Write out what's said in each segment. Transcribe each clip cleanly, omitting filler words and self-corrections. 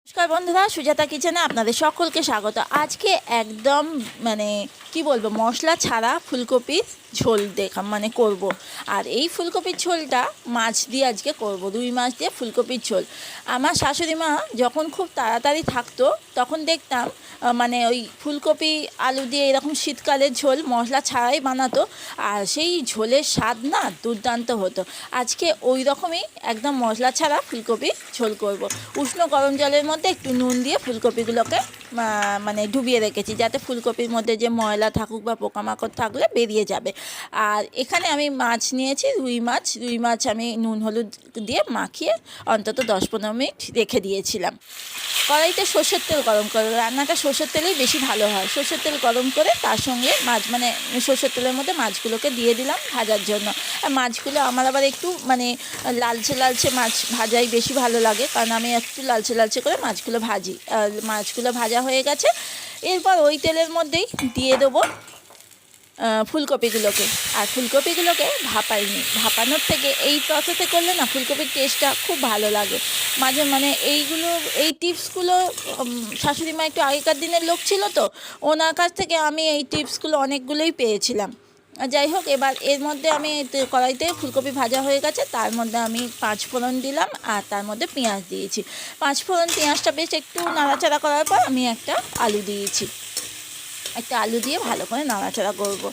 নমস্কার বন্ধুরা, সুজাতা কিচেনে আপনাদের সকলকে স্বাগত। আজকে একদম কি বলবো, মশলা ছাড়া ফুলকপির ঝোল করব। আর এই ফুলকপির ঝোলটা মাছ দিয়ে আজকে করব, রুই মাছ দিয়ে ফুলকপির ঝোল। আমার শাশুড়ি মা যখন খুব তাড়াতাড়ি থাকতো তখন দেখতাম ওই ফুলকপি আলু দিয়ে এরকম শীতকালের ঝোল মশলা ছাড়াই বানাতো, আর সেই ঝোলের স্বাদ না দুর্দান্ত হতো। আজকে ওই রকমই একদম মশলা ছাড়া ফুলকপি ঝোল করব। উষ্ণ গরম জলের মধ্যে একটু নুন দিয়ে ফুলকপিগুলোকে ডুবিয়ে রেখেছি, যাতে ফুলকপির মধ্যে যে ময়লা থাকুক বা পোকামাকড় থাকলে বেরিয়ে যাবে। আর এখানে আমি মাছ নিয়েছি, রুই মাছ আমি নুন হলুদ দিয়ে মাখিয়ে অন্তত 10-15 মিনিট রেখে দিয়েছিলাম। কড়াইতে সর্ষের তেল গরম করে, রান্নাটা সর্ষের তেলেই বেশি ভালো হয়। সর্ষের তেল গরম করে তার সঙ্গে মাছ সর্ষের তেলের মধ্যে মাছগুলোকে দিয়ে দিলাম ভাজার জন্য। আর মাছগুলো আমার আবার একটু লালচে লালচে মাছ ভাজাই বেশি ভালো লাগে, কারণ আমি একটু লালচে লালচে করে মাছগুলো ভাজি। মাছগুলো ভাজা হয়ে গেছে, এরপর ওই তেলের মধ্যেই দিয়ে দেবো ফুলকপিগুলোকে। আর ফুলকপিগুলোকে ভাপানোর থেকে এই প্রসেসে করলে না ফুলকপির টেস্টটা খুব ভালো লাগে। এই টিপসগুলো শাশুড়ি মা একটু আগেকার দিনের লোক ছিল তো, ওনার কাছ থেকে আমি এই টিপসগুলো অনেকগুলোই পেয়েছিলাম। যাই হোক, এবার এর মধ্যে আমি কড়াইতে ফুলকপি ভাজা হয়ে গেছে, তার মধ্যে আমি 5 ফোড়ন দিলাম, আর তার মধ্যে পেঁয়াজ দিয়েছি। 5 ফোড়ন পেঁয়াজটা বেশ একটু নাড়াচাড়া করার পর আমি একটা আলু দিয়েছি। একটা আলু দিয়ে ভালো করে নাড়াচাড়া করব।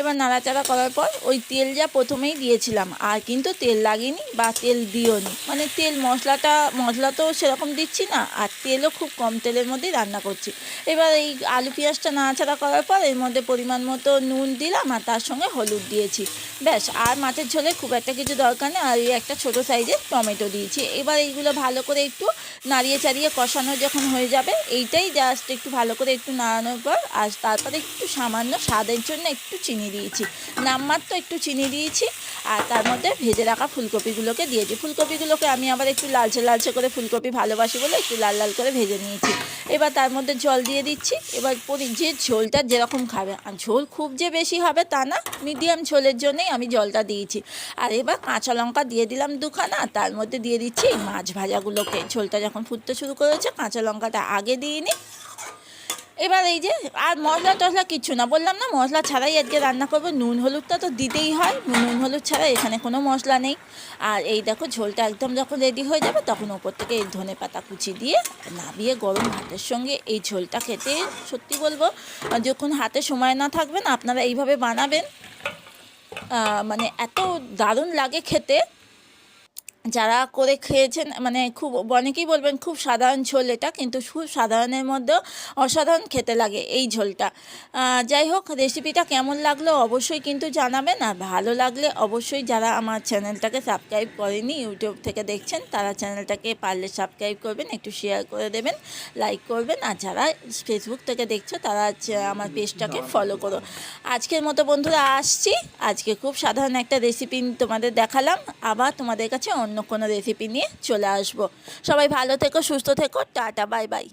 এবার নাড়াচাড়া করার পর ওই তেল যা প্রথমেই দিয়েছিলাম, আর কিন্তু তেল লাগেনি বা তেল দিওনি, মশলা তো সেরকম দিচ্ছি না, আর তেলও খুব কম তেলের মধ্যেই রান্না করছি। এবার এই আলু পেঁয়াজটা নাড়াচাড়া করার পর এর মধ্যে পরিমাণ মতো নুন দিলাম, আর তার সঙ্গে হলুদ দিয়েছি। ব্যাস, আর মাছের ঝোলে খুব একটা কিছু দরকার নেই। আর এই একটা ছোটো সাইজের টমেটো দিয়েছি। এবার এইগুলো ভালো করে একটু নাড়িয়ে চাড়িয়ে কষানো যখন হয়ে যাবে, এইটাই জাস্ট একটু ভালো করে একটু নাড়ানোর পর, আর তারপরে একটু সামান্য স্বাদের জন্য একটু চিনি দিয়েছি, নামমাত্র একটু চিনি দিয়েছি। আর তার মধ্যে ভেজে রাখা ফুলকপিগুলোকে দিয়েছি। ফুলকপিগুলোকে আমি আবার একটু লালচে লালচে করে, ফুলকপি ভালোবাসি বলে একটু লাল লাল করে ভেজে নিয়েছি। এবার তার মধ্যে জল দিয়ে দিচ্ছি। এবার যে ঝোলটা যেরকম খাবে, আর ঝোল খুব যে বেশি হবে তা না, মিডিয়াম ঝোলের জন্যই আমি জলটা দিয়েছি। আর এবার কাঁচা লঙ্কা দিয়ে দিলাম 2খানা, তার মধ্যে দিয়ে দিচ্ছি এই মাছ ভাজাগুলোকে। ঝোলটা যখন ফুটতে শুরু করেছে, কাঁচা লঙ্কাটা আগে দিইনি। এবার এই যে, আর মশলা টশলা কিচ্ছু না, বললাম না মশলা ছাড়াই আজকে রান্না করবো। নুন হলুদটা তো দিতেই হয়, নুন হলুদ ছাড়া এখানে কোনো মশলা নেই। আর এই দেখো, ঝোলটা একদম যখন রেডি হয়ে যাবে তখন ওপর থেকে এই ধনেপাতা কুচি দিয়ে নামিয়ে গরম ভাতের সঙ্গে এই ঝোলটা খেতে, সত্যি বলবো, যখন হাতে সময় না থাকবে না, আপনারা এইভাবে বানাবেন, এত দারুণ লাগে খেতে। যারা করে খেয়েছেন খুব অনেকেই বলবেন খুব সাধারণ ঝোল এটা, কিন্তু খুব সাধারণের মধ্যেও অসাধারণ খেতে লাগে এই ঝোলটা। যাই হোক, রেসিপিটা কেমন লাগলো অবশ্যই কিন্তু জানাবেন। আর ভালো লাগলে অবশ্যই, যারা আমার চ্যানেলটাকে সাবস্ক্রাইব করেনি, ইউটিউব থেকে দেখছেন, তারা চ্যানেলটাকে পারলে সাবস্ক্রাইব করবেন, একটু শেয়ার করে দেবেন, লাইক করবেন। আর যারা ফেসবুক থেকে দেখছো, তারা আমার পেজটাকে ফলো করো। আজকের মতো বন্ধুরা আসছি, আজকে খুব সাধারণ একটা রেসিপি তোমাদের দেখালাম। আবার তোমাদের কাছে অন্য কোনো রেসিপি নিয়ে চলে আসবো। সবাই ভালো থেকো, সুস্থ থেকো, টাটা, বাই বাই।